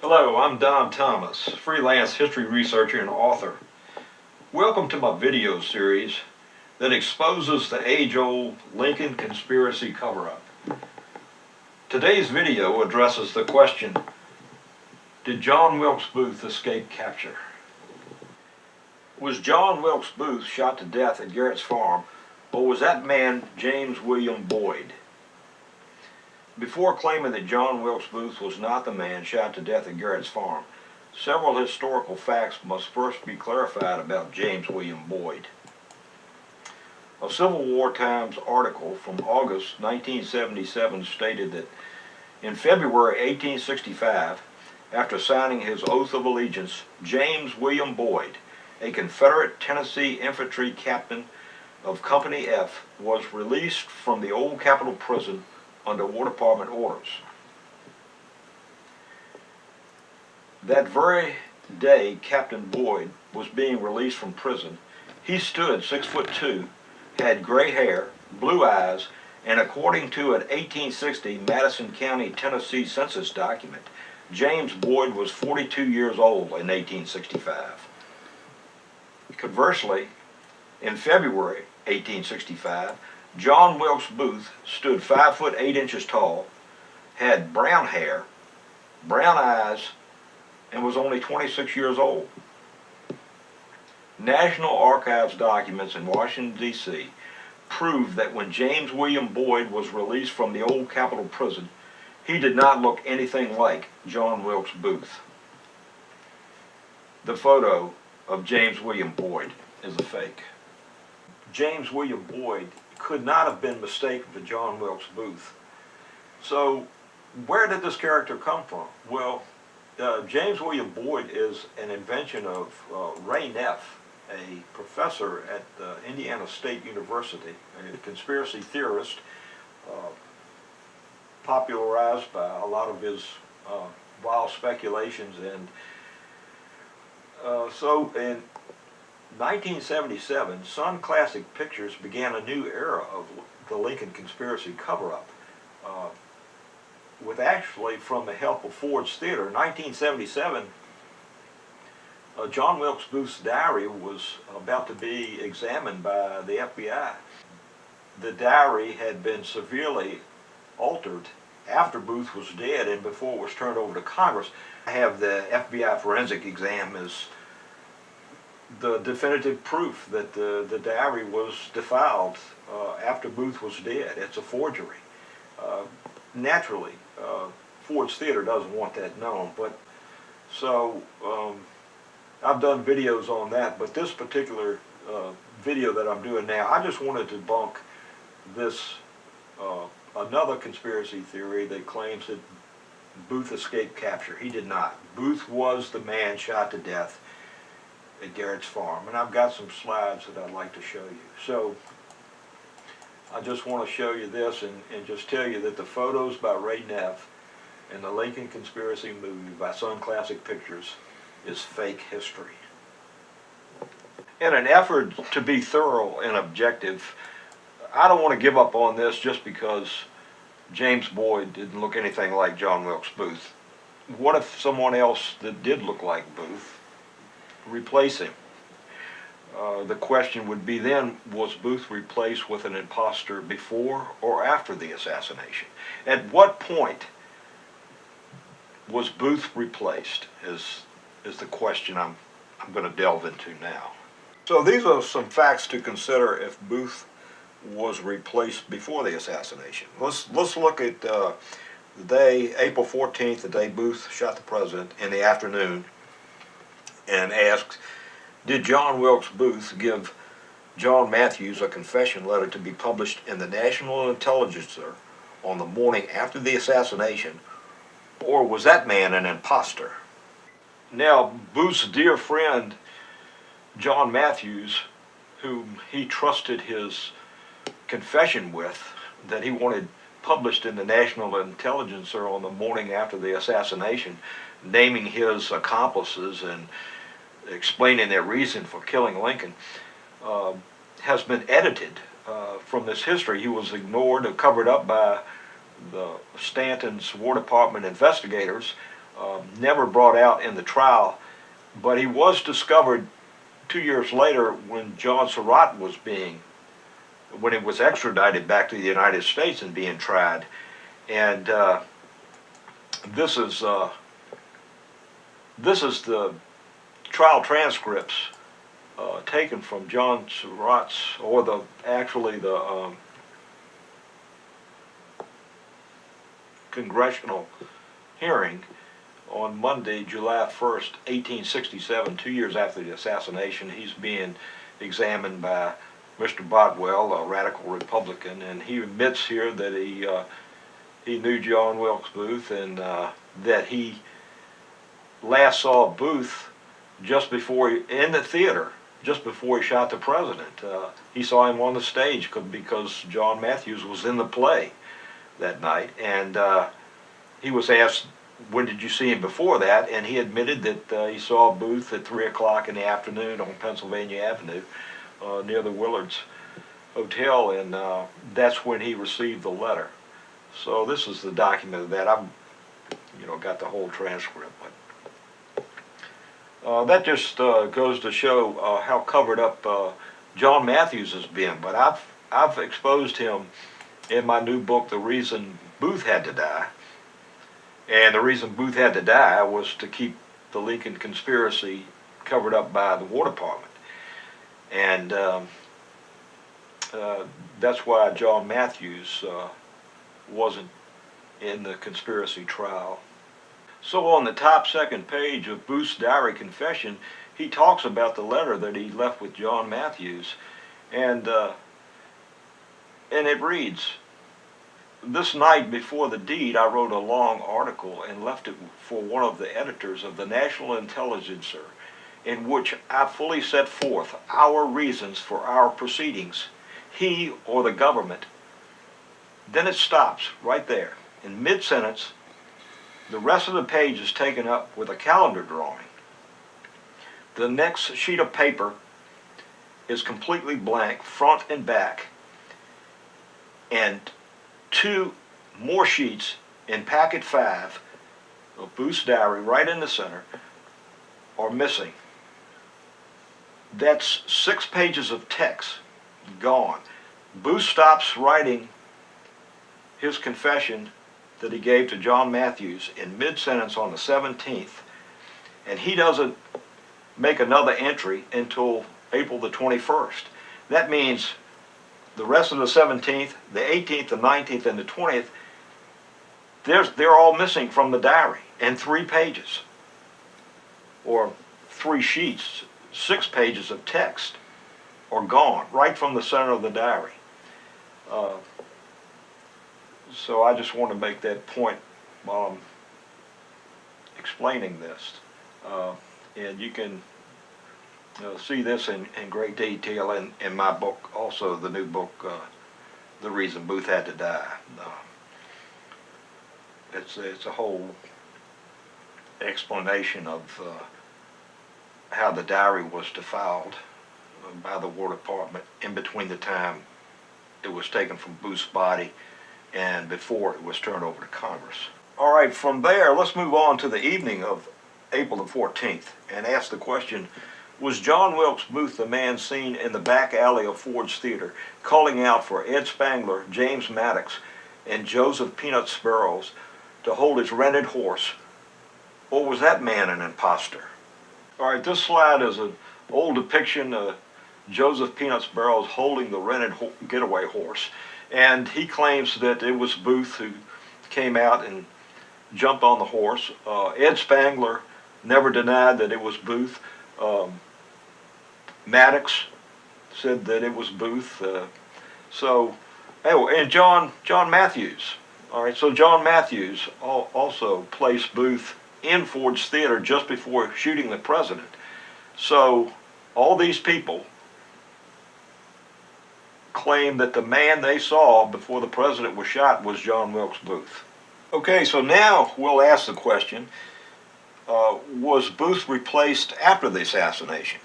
Hello, I'm Don Thomas, freelance history researcher and author. Welcome to my video series that exposes the age-old Lincoln conspiracy cover-up. Today's video addresses the question, did John Wilkes Booth escape capture? Was John Wilkes Booth shot to death at Garrett's farm, or was that man James William Boyd? Before claiming that John Wilkes Booth was not the man shot to death at Garrett's farm, several historical facts must first be clarified about James William Boyd. A Civil War Times article from August 1977 stated that in February 1865, after signing his oath of allegiance, James William Boyd, a Confederate Tennessee infantry captain of Company F, was released from the old Capitol Prison under War Department orders. That very day Captain Boyd was being released from prison, he stood 6'2", had gray hair, blue eyes, and according to an 1860 Madison County, Tennessee census document, James Boyd was 42 years old in 1865. Conversely, in February 1865, John Wilkes Booth stood 5'8" tall, had brown hair, brown eyes, and was only 26 years old. National Archives documents in Washington, D.C. prove that when James William Boyd was released from the old Capitol Prison, he did not look anything like John Wilkes Booth. The photo of James William Boyd is a fake. James William Boyd could not have been mistaken for John Wilkes Booth. So where did this character come from? Well, James William Boyd is an invention of Ray Neff, a professor at Indiana State University, a conspiracy theorist popularized by a lot of his wild speculations. And so in 1977, Sun Classic Pictures began a new era of the Lincoln conspiracy cover-up, with actually, from the help of Ford's Theater. In 1977, John Wilkes Booth's diary was about to be examined by the FBI. The diary had been severely altered after Booth was dead and before it was turned over to Congress. I have the FBI forensic exam as the definitive proof that the diary was defiled after Booth was dead. It's a forgery. Naturally, Ford's Theater doesn't want that known, but so I've done videos on that, but this particular video that I'm doing now, I just wanted to debunk this another conspiracy theory that claims that Booth escaped capture. He did not. Booth was the man shot to death at Garrett's farm, and I've got some slides that I'd like to show you. So I just want to show you this and just tell you that the photos by Ray Neff and the Lincoln Conspiracy movie by Sun Classic Pictures is fake history. In an effort to be thorough and objective, I don't want to give up on this just because James Boyd didn't look anything like John Wilkes Booth. What if someone else that did look like Booth replace him? The question would be then, was Booth replaced with an imposter before or after the assassination? At what point was Booth replaced is the question I'm going to delve into now. So these are some facts to consider if Booth was replaced before the assassination. Let's look at the day, April 14th, the day Booth shot the president, in the afternoon, and asked, did John Wilkes Booth give John Matthews a confession letter to be published in the National Intelligencer on the morning after the assassination, or was that man an imposter? Now, Booth's dear friend, John Matthews, whom he trusted his confession with, that he wanted published in the National Intelligencer on the morning after the assassination, naming his accomplices and explaining their reason for killing Lincoln, has been edited from this history. He was ignored or covered up by the Stanton's War Department investigators never brought out in the trial, but he was discovered 2 years later when John Surratt was when it was extradited back to the United States and being tried. And this is the trial transcripts taken from John Surratt's, or actually the congressional hearing on Monday, July 1st, 1867, 2 years after the assassination. He's being examined by Mr. Bothwell, a radical Republican, and he admits here that he knew John Wilkes Booth, and that he last saw Booth just before in the theater, just before he shot the president. He saw him on the stage because John Matthews was in the play that night, and he was asked, when did you see him before that? And he admitted that he saw Booth at 3 o'clock in the afternoon on Pennsylvania Avenue near the Willards Hotel, and that's when he received the letter. So this is the document of that. I've got the whole transcript, but that just goes to show how covered up John Matthews has been. But I've exposed him in my new book, The Reason Booth Had to Die. And the reason Booth had to die was to keep the Lincoln conspiracy covered up by the War Department. And that's why John Matthews wasn't in the conspiracy trial. So on the top second page of Booth's diary confession, he talks about the letter that he left with John Matthews. And it reads, "This night before the deed, I wrote a long article and left it for one of the editors of the National Intelligencer, in which I fully set forth our reasons for our proceedings, he or the government." Then it stops right there. In mid-sentence, the rest of the page is taken up with a calendar drawing. The next sheet of paper is completely blank, front and back, and 2 more sheets in packet 5 of Booth's diary, right in the center, are missing. That's 6 pages of text gone. Booth stops writing his confession that he gave to John Matthews in mid-sentence on the 17th, and he doesn't make another entry until April the 21st. That means the rest of the 17th, the 18th, the 19th, and the 20th, they're all missing from the diary, and 3 pages, or 3 sheets, 6 pages of text are gone right from the center of the diary. So I just want to make that point while I'm explaining this. And you can see this in great detail in my book, also the new book, The Reason Booth Had to Die. It's a whole explanation of how the diary was defiled by the War Department in between the time it was taken from Booth's body and before it was turned over to Congress. All right, from there, let's move on to the evening of April the 14th and ask the question, was John Wilkes Booth the man seen in the back alley of Ford's Theater calling out for Ed Spangler, James Maddox, and Joseph Peanut Sparrows to hold his rented horse? Or was that man an imposter? All right, this slide is an old depiction of Joseph Peanut Sparrows holding the rented getaway horse. And he claims that it was Booth who came out and jumped on the horse. Ed Spangler never denied that it was Booth. Maddox said that it was Booth. And John Matthews. All right, so John Matthews also placed Booth in Ford's Theater just before shooting the president. So all these people claim that the man they saw before the president was shot was John Wilkes Booth. Okay, so now we'll ask the question, was Booth replaced after the assassination?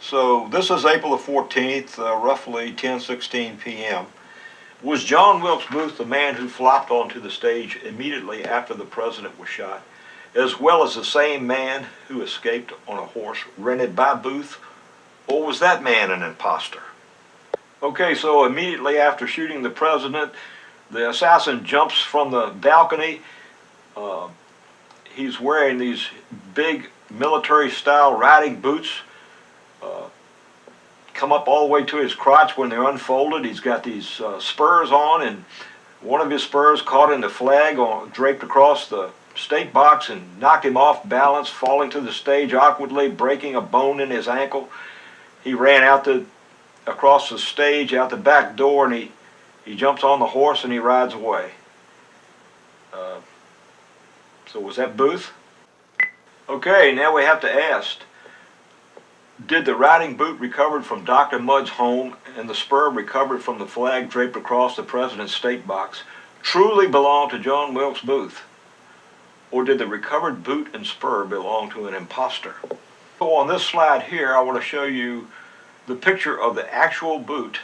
So this is April the 14th, roughly 10:16 p.m. Was John Wilkes Booth the man who flopped onto the stage immediately after the president was shot? as well as the same man who escaped on a horse rented by Booth, or was that man an imposter? Okay, so immediately after shooting the president, the assassin jumps from the balcony. He's wearing these big military-style riding boots, come up all the way to his crotch when they're unfolded. He's got these spurs on, and one of his spurs caught in the flag draped across the state box and knocked him off balance, falling to the stage awkwardly, breaking a bone in his ankle. He ran across the stage, out the back door, and he jumps on the horse and he rides away. So was that Booth? Okay, now we have to ask, did the riding boot recovered from Dr. Mudd's home and the spur recovered from the flag draped across the president's state box truly belong to John Wilkes Booth? Or did the recovered boot and spur belong to an imposter? So on this slide here, I want to show you the picture of the actual boot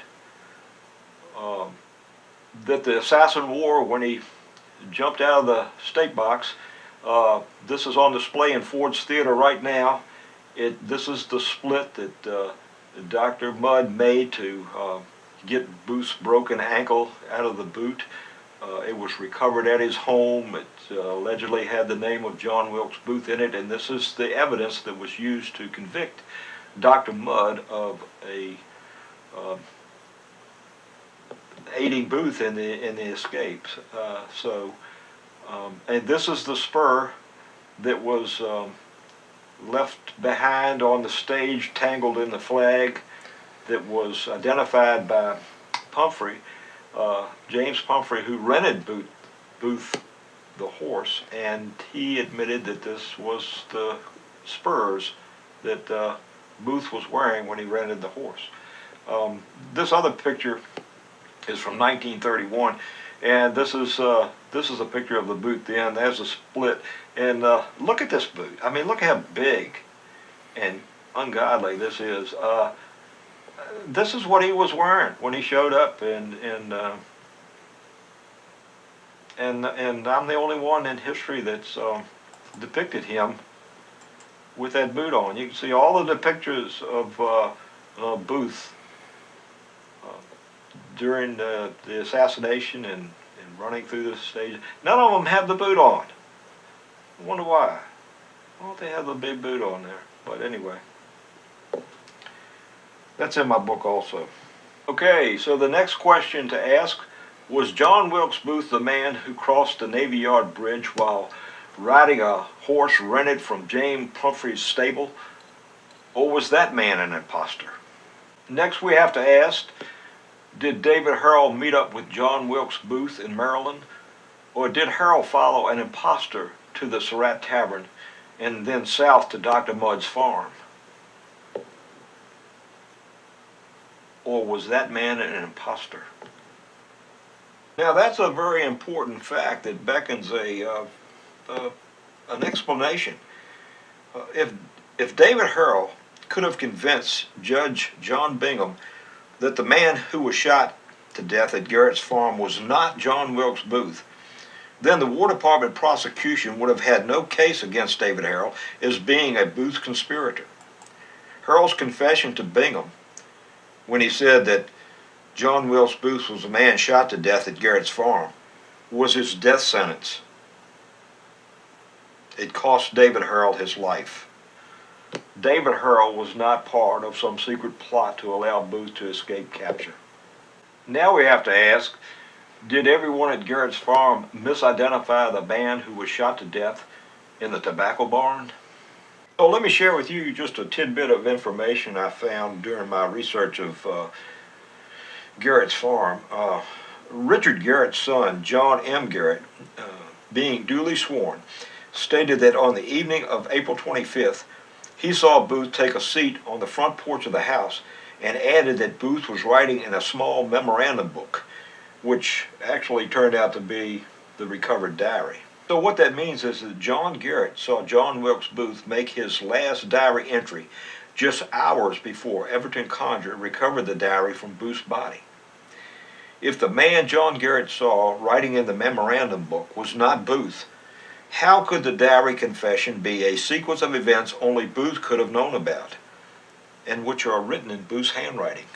that the assassin wore when he jumped out of the state box. This is on display in Ford's Theater right now. This is the split that Dr. Mudd made to get Booth's broken ankle out of the boot. It was recovered at his home. It allegedly had the name of John Wilkes Booth in it, and this is the evidence that was used to convict Dr. Mudd of aiding Booth in the escapes. And this is the spur that was left behind on the stage, tangled in the flag, that was identified by Pumphrey, James Pumphrey, who rented Booth the horse, and he admitted that this was the spurs that Booth was wearing when he rented the horse. This other picture is from 1931, and this is a picture of the boot then. There's a split, and look at this boot. I mean, look how big and ungodly this is. This is what he was wearing when he showed up, and I'm the only one in history that's depicted him with that boot on. You can see all of the pictures of Booth during the assassination and running through the stage. None of them have the boot on. I wonder why. Why don't they have the big boot on there? But anyway, that's in my book also. Okay, so the next question to ask, was John Wilkes Booth the man who crossed the Navy Yard Bridge while riding a horse rented from James Pumphrey's stable, or was that man an imposter? Next we have to ask, did David Herold meet up with John Wilkes Booth in Maryland, or did Herold follow an imposter to the Surratt Tavern and then south to Dr. Mudd's farm? Or was that man an imposter? Now that's a very important fact that beckons an explanation. If David Herold could have convinced Judge John Bingham that the man who was shot to death at Garrett's farm was not John Wilkes Booth, then the War Department prosecution would have had no case against David Herold as being a Booth conspirator. Herold's confession to Bingham, when he said that John Wilkes Booth was the man shot to death at Garrett's farm, was his death sentence. It cost David Herold his life. David Herold was not part of some secret plot to allow Booth to escape capture. Now we have to ask, did everyone at Garrett's farm misidentify the man who was shot to death in the tobacco barn? So let me share with you just a tidbit of information I found during my research of Garrett's farm. Richard Garrett's son, John M. Garrett, being duly sworn, stated that on the evening of April 25th, he saw Booth take a seat on the front porch of the house, and added that Booth was writing in a small memorandum book, which actually turned out to be the recovered diary. So what that means is that John Garrett saw John Wilkes Booth make his last diary entry just hours before Everton Conger recovered the diary from Booth's body. If the man John Garrett saw writing in the memorandum book was not Booth, How could the diary confession be a sequence of events only Booth could have known about, and which are written in Booth's handwriting?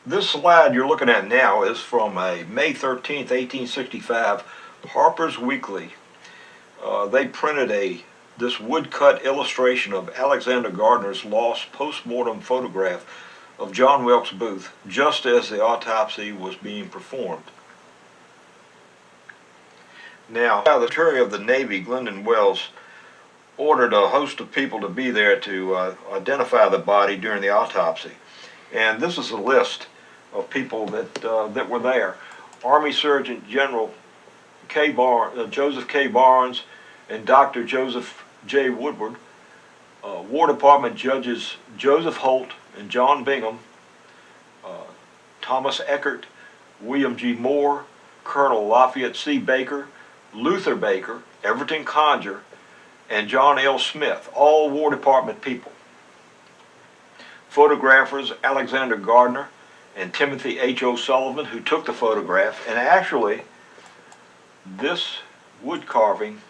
This slide you're looking at now is from a May 13th, 1865 Harper's Weekly. They printed this woodcut illustration of Alexander Gardner's lost post-mortem photograph of John Wilkes Booth just as the autopsy was being performed. Now, the Secretary of the Navy, Glendon Wells, ordered a host of people to be there to identify the body during the autopsy. And this is a list of people that were there. Army Surgeon General Joseph K. Barnes and Dr. Joseph J. Woodward, War Department Judges Joseph Holt and John Bingham, Thomas Eckert, William G. Moore, Colonel Lafayette C. Baker, Luther Baker, Everton Conger, and John L. Smith, all War Department people. Photographers Alexander Gardner and Timothy H. O'Sullivan, who took the photograph, and actually this wood carving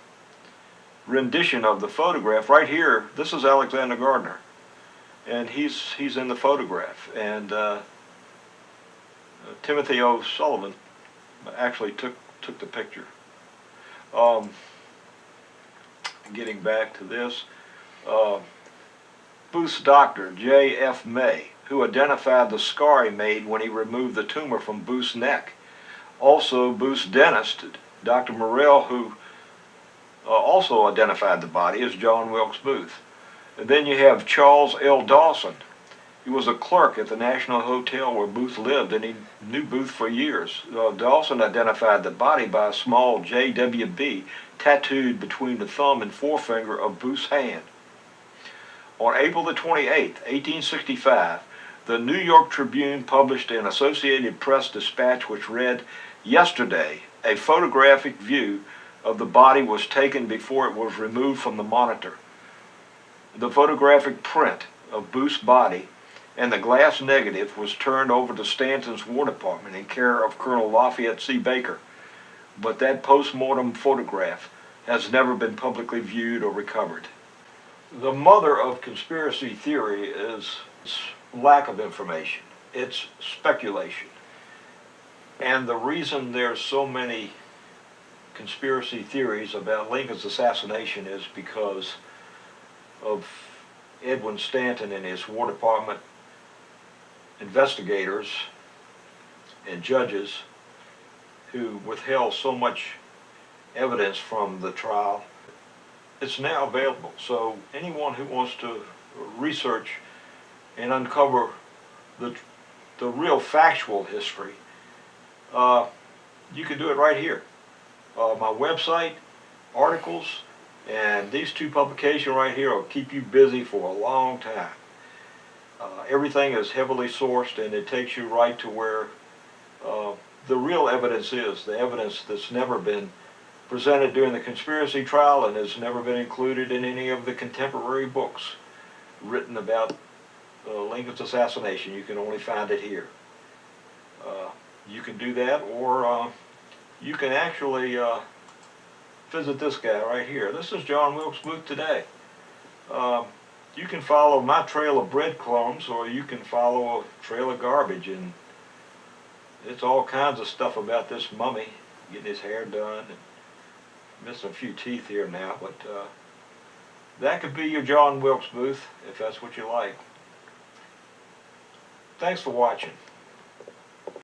rendition of the photograph right here, this is Alexander Gardner, and he's in the photograph, and Timothy O'Sullivan actually took the picture. Getting back to this, Booth's doctor, J. F. May, who identified the scar he made when he removed the tumor from Booth's neck. Also, Booth's dentist, Dr. Morrell, who also identified the body as John Wilkes Booth. And then you have Charles L. Dawson. He was a clerk at the National Hotel where Booth lived, and he knew Booth for years. Dawson identified the body by a small JWB tattooed between the thumb and forefinger of Booth's hand. On April the 28th, 1865, the New York Tribune published an Associated Press dispatch which read, "Yesterday, a photographic view of the body was taken before it was removed from the monitor. The photographic print of Booth's body and the glass negative was turned over to Stanton's War Department in care of Colonel Lafayette C. Baker, but that post-mortem photograph has never been publicly viewed or recovered." The mother of conspiracy theory is lack of information. It's speculation. And the reason there's so many conspiracy theories about Lincoln's assassination is because of Edwin Stanton and his War Department investigators and judges who withheld so much evidence from the trial. It's now available, so anyone who wants to research and uncover the real factual history, you can do it right here. My website, articles, and these two publications right here will keep you busy for a long time. Everything is heavily sourced, and it takes you right to where the real evidence is, the evidence that's never been presented during the conspiracy trial and has never been included in any of the contemporary books written about Lincoln's assassination. You can only find it here. You can do that, or you can actually visit this guy right here. This is John Wilkes Booth today. You can follow my trail of breadcrumbs, or you can follow a trail of garbage, and it's all kinds of stuff about this mummy, getting his hair done, and missing a few teeth here now, but that could be your John Wilkes Booth, if that's what you like. Thanks for watching.